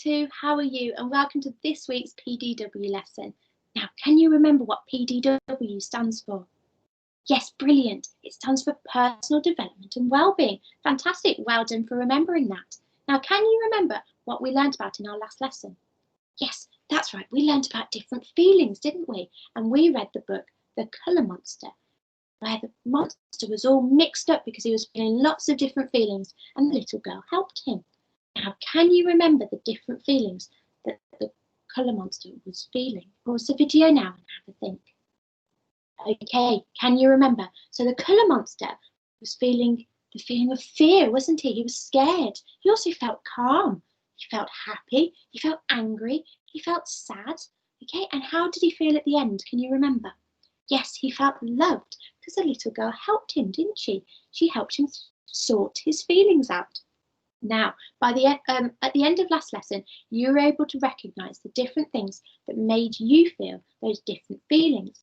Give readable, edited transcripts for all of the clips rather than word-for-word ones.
Year 2, how are you? And welcome to this week's PDW lesson. Now, can you remember what PDW stands for? Yes, brilliant. It stands for Personal Development and Wellbeing. Fantastic. Well done for remembering that. Now, can you remember what we learned about in our last lesson? Yes, that's right. We learned about different feelings, didn't we? And we read the book, The Colour Monster, where the monster was all mixed up because he was feeling lots of different feelings, and the little girl helped him. Now, can you remember the different feelings that the colour monster was feeling? Pause the video now and have a think. Okay, can you remember? So the colour monster was feeling the feeling of fear, wasn't he? He was scared. He also felt calm. He felt happy. He felt angry. He felt sad. Okay, and how did he feel at the end? Can you remember? Yes, he felt loved because the little girl helped him, didn't she? She helped him sort his feelings out. Now, at the end of last lesson, you were able to recognise the different things that made you feel those different feelings.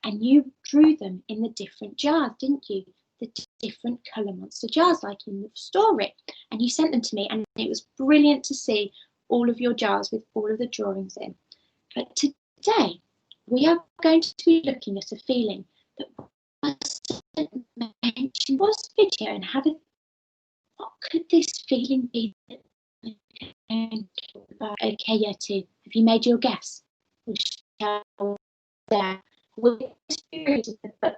And you drew them in the different jars, didn't you? The different colour monster jars, like in the story. And you sent them to me, and it was brilliant to see all of your jars with all of the drawings in. But today, we are going to be looking at a feeling that wasn't mentioned in the video and have a what could this feeling be that we're going to talk about? Okay, Year 2, have you made your guess? We shall there. We'll read the book,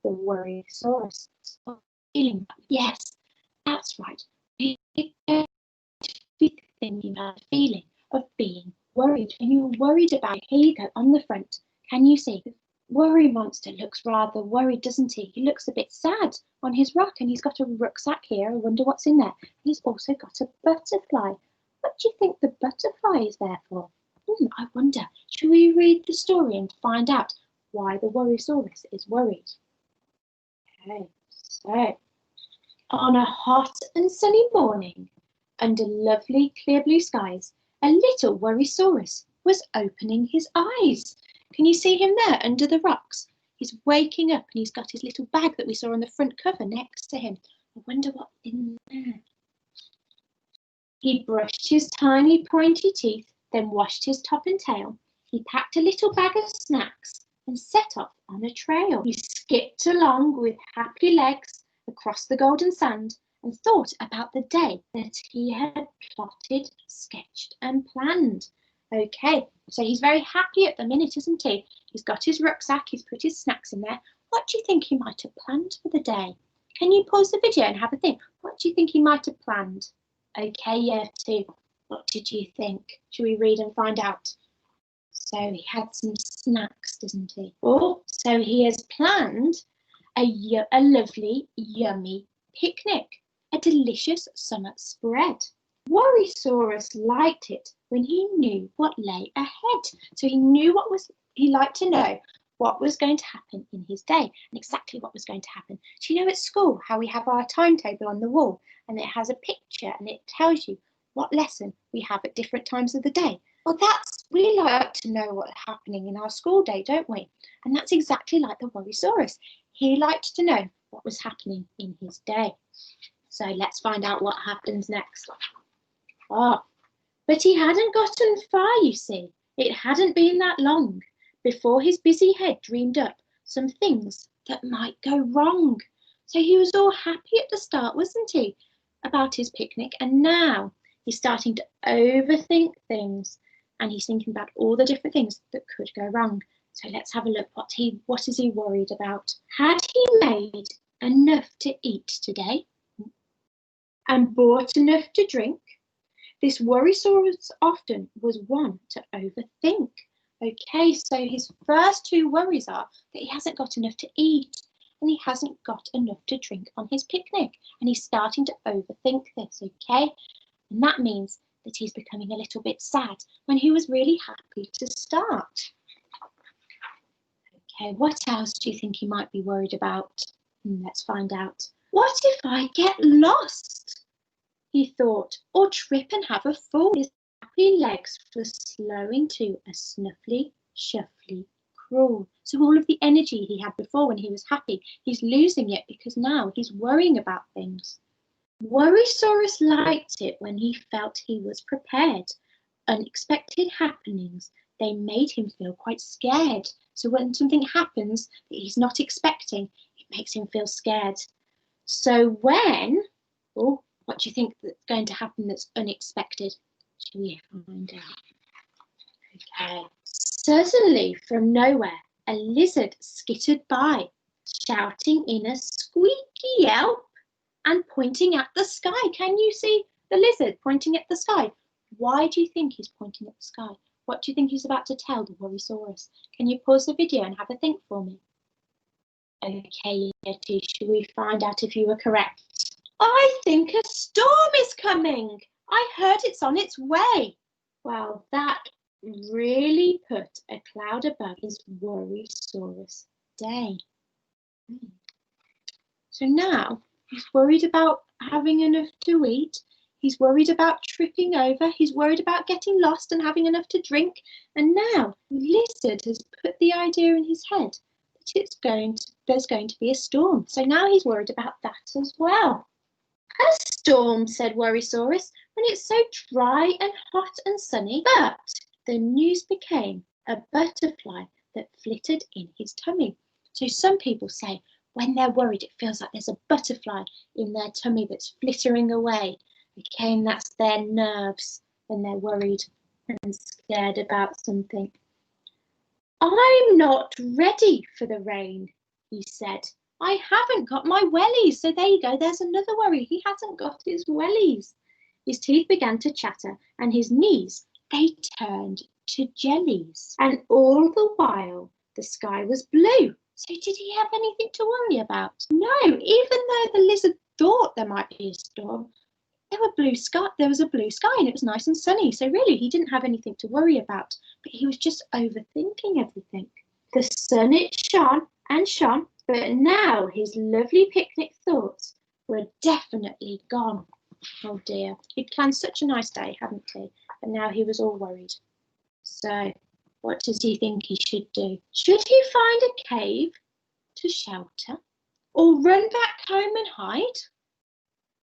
The Worryosaurus. Feeling? Yes, that's right. We're going to be thinking about a feeling of being worried. When you're worried about, here you go, on the front. Can you see? Worry monster looks rather worried, doesn't he? He looks a bit sad on his rock, and he's got a rucksack here. I wonder what's in there. He's also got a butterfly. What do you think the butterfly is there for? I wonder. Shall we read the story and find out why the Worryosaurus is worried? Okay, so on a hot and sunny morning, under lovely clear blue skies, a little Worryosaurus was opening his eyes. Can you see him there under the rocks? He's waking up and he's got his little bag that we saw on the front cover next to him. I wonder what's in there. He brushed his tiny pointy teeth, then washed his top and tail. He packed a little bag of snacks and set off on a trail. He skipped along with happy legs across the golden sand and thought about the day that he had plotted, sketched and planned. Okay, so he's very happy at the minute, isn't he? He's got his rucksack, he's put his snacks in there. What do you think he might have planned for the day? Can you pause the video and have a think? What do you think he might have planned? Okay, Year 2, what did you think? Shall we read and find out? So he had some snacks, didn't he? Oh, so he has planned a lovely, yummy picnic, a delicious summer spread. Worryosaurus liked it when he knew what lay ahead. So he liked to know what was going to happen in his day and exactly what was going to happen. Do you know at school how we have our timetable on the wall and it has a picture and it tells you what lesson we have at different times of the day? Well, we like to know what's happening in our school day, don't we? And that's exactly like the Worryosaurus. He liked to know what was happening in his day. So let's find out what happens next. Oh, but he hadn't gotten far, you see. It hadn't been that long before his busy head dreamed up some things that might go wrong. So he was all happy at the start, wasn't he, about his picnic? And now he's starting to overthink things and he's thinking about all the different things that could go wrong. So let's have a look. What is he worried about? Had he made enough to eat today and bought enough to drink? This Worryosaurus often was one to overthink. Okay, so his first two worries are that he hasn't got enough to eat and he hasn't got enough to drink on his picnic. And he's starting to overthink this, okay? And that means that he's becoming a little bit sad when he was really happy to start. Okay, what else do you think he might be worried about? Let's find out. What if I get lost? He thought, or trip and have a fall. His happy legs were slowing to a snuffly, shuffly crawl. So all of the energy he had before when he was happy, he's losing it because now he's worrying about things. Worryosaurus liked it when he felt he was prepared, unexpected happenings, they made him feel quite scared. So when something happens that he's not expecting, it makes him feel scared. So what do you think that's going to happen that's unexpected? Shall we find out? Okay. Suddenly, from nowhere, a lizard skittered by, shouting in a squeaky yelp and pointing at the sky. Can you see the lizard pointing at the sky? Why do you think he's pointing at the sky? What do you think he's about to tell the Worrysaurus? Can you pause the video and have a think for me? Okay, Yeti, should we find out if you were correct? I think a storm is coming. I heard it's on its way. Well, that really put a cloud above his Worrysaurus day. So now he's worried about having enough to eat. He's worried about tripping over. He's worried about getting lost and having enough to drink. And now the lizard has put the idea in his head that there's going to be a storm. So now he's worried about that as well. A storm, said Worrysaurus, when it's so dry and hot and sunny. But the news became a butterfly that flittered in his tummy. So some people say when they're worried, it feels like there's a butterfly in their tummy that's flittering away. Okay, and that's their nerves when they're worried and scared about something. I'm not ready for the rain, he said. I haven't got my wellies. So there you go, there's another worry. He hasn't got his wellies. His teeth began to chatter and his knees, they turned to jellies. And all the while, the sky was blue. So did he have anything to worry about? No, even though the lizard thought there might be a storm, there was a blue sky and it was nice and sunny. So really, he didn't have anything to worry about, but he was just overthinking everything. The sun, it shone and shone, but now his lovely picnic thoughts were definitely gone. Oh dear, he'd planned such a nice day, hadn't he? And now he was all worried. So what does he think he should do? Should he find a cave to shelter or run back home and hide?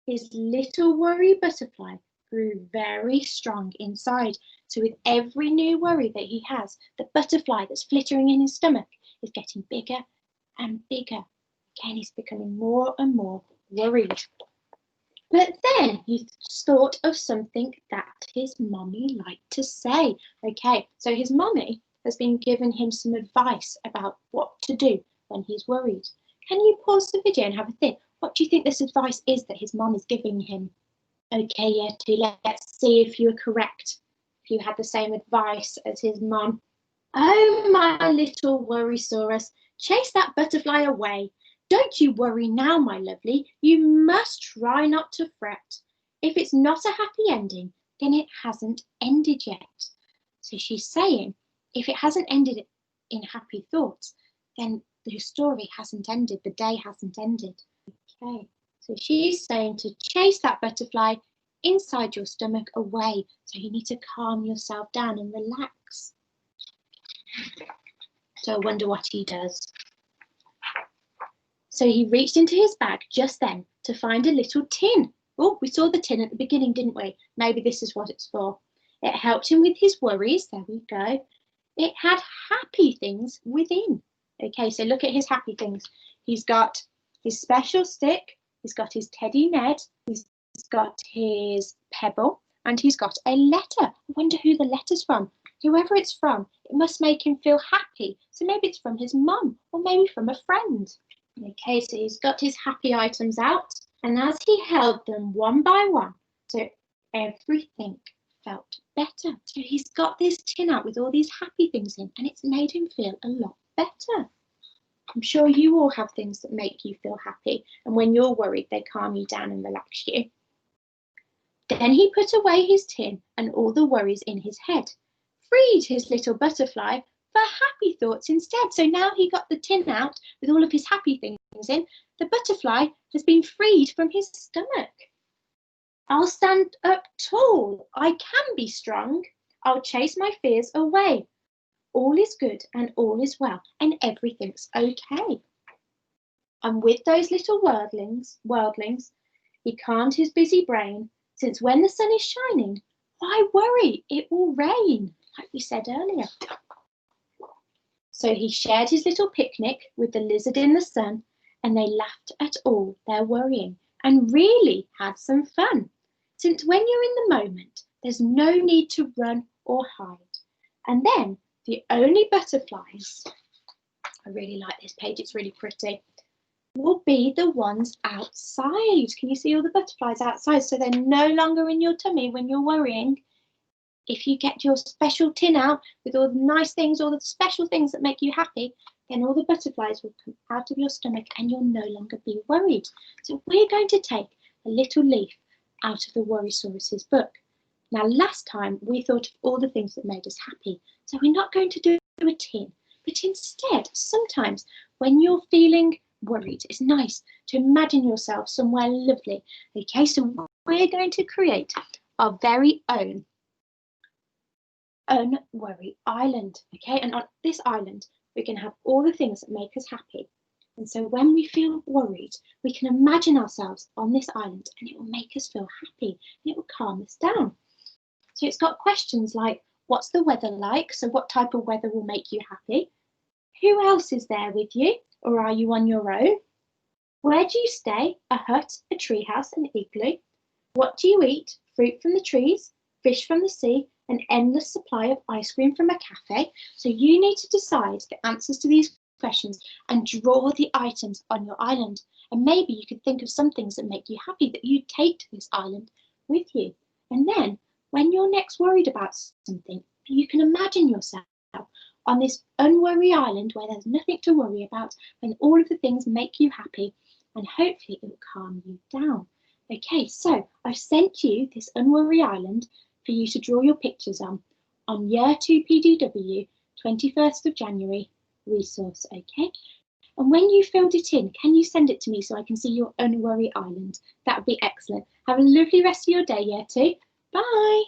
His little worry butterfly grew very strong inside. So with every new worry that he has, the butterfly that's flittering in his stomach is getting bigger and bigger. Again, he's becoming more and more worried. But then he thought of something that his mummy liked to say. Okay, so his mummy has been giving him some advice about what to do when he's worried. Can you pause the video and have a think? What do you think this advice is that his mum is giving him? Okay, Yeti, let's see if you were correct. If you had the same advice as his mum. Oh, my little Worrysaurus, chase that butterfly away. Don't you worry now, my lovely. You must try not to fret. If it's not a happy ending, then it hasn't ended yet. So she's saying, if it hasn't ended in happy thoughts, then the story hasn't ended, the day hasn't ended. Okay, so she's saying to chase that butterfly inside your stomach away. So you need to calm yourself down and relax. So I wonder what he does. So he reached into his bag just then to find a little tin. Oh, we saw the tin at the beginning, didn't we? Maybe this is what it's for. It helped him with his worries. There we go. It had happy things within. Okay, so look at his happy things. He's got his special stick. He's got his teddy Ned. He's got his pebble. And he's got a letter. I wonder who the letter's from. Whoever it's from, it must make him feel happy. So maybe it's from his mum or maybe from a friend. Okay, so he's got his happy items out, and as he held them one by one, so everything felt better. So he's got this tin out with all these happy things in, and it's made him feel a lot better. I'm sure you all have things that make you feel happy, and when you're worried, they calm you down and relax you. Then he put away his tin and all the worries in his head, freed his little butterfly for happy thoughts instead. So now he got the tin out with all of his happy things in. The butterfly has been freed from his stomach. I'll stand up tall. I can be strong. I'll chase my fears away. All is good and all is well and everything's okay. And with those little worldlings, he calmed his busy brain, since when the sun is shining, Why worry? It will rain, like we said earlier. So he shared his little picnic with the lizard in the sun, and they laughed at all their worrying and really had some fun. Since when you're in the moment, there's no need to run or hide. And then the only butterflies, I really like this page, it's really pretty, will be the ones outside. Can you see all the butterflies outside? So they're no longer in your tummy when you're worrying. If you get your special tin out with all the nice things, all the special things that make you happy, then all the butterflies will come out of your stomach and you'll no longer be worried. So we're going to take a little leaf out of the Worrysaurus's book. Now, last time we thought of all the things that made us happy. So we're not going to do a tin, but instead, sometimes when you're feeling worried, it's nice to imagine yourself somewhere lovely. Okay, so we're going to create our very own Unworry Island. Okay, and on this island, we can have all the things that make us happy. And so when we feel worried, we can imagine ourselves on this island and it will make us feel happy and it will calm us down. So it's got questions like, what's the weather like? So what type of weather will make you happy? Who else is there with you? Or are you on your own? Where do you stay? A hut, a treehouse, an igloo? What do you eat? Fruit from the trees, fish from the sea, an endless supply of ice cream from a cafe? So you need to decide the answers to these questions and draw the items on your island. And maybe you could think of some things that make you happy that you take to this island with you. And then when you're next worried about something, you can imagine yourself on this unworry island where there's nothing to worry about and all of the things make you happy and hopefully it will calm you down. Okay, so I've sent you this unworry island for you to draw your pictures on Year 2 PDW, 21st of January resource, okay? And when you filled it in, can you send it to me so I can see your unworry island? That would be excellent. Have a lovely rest of your day, Year 2. Bye.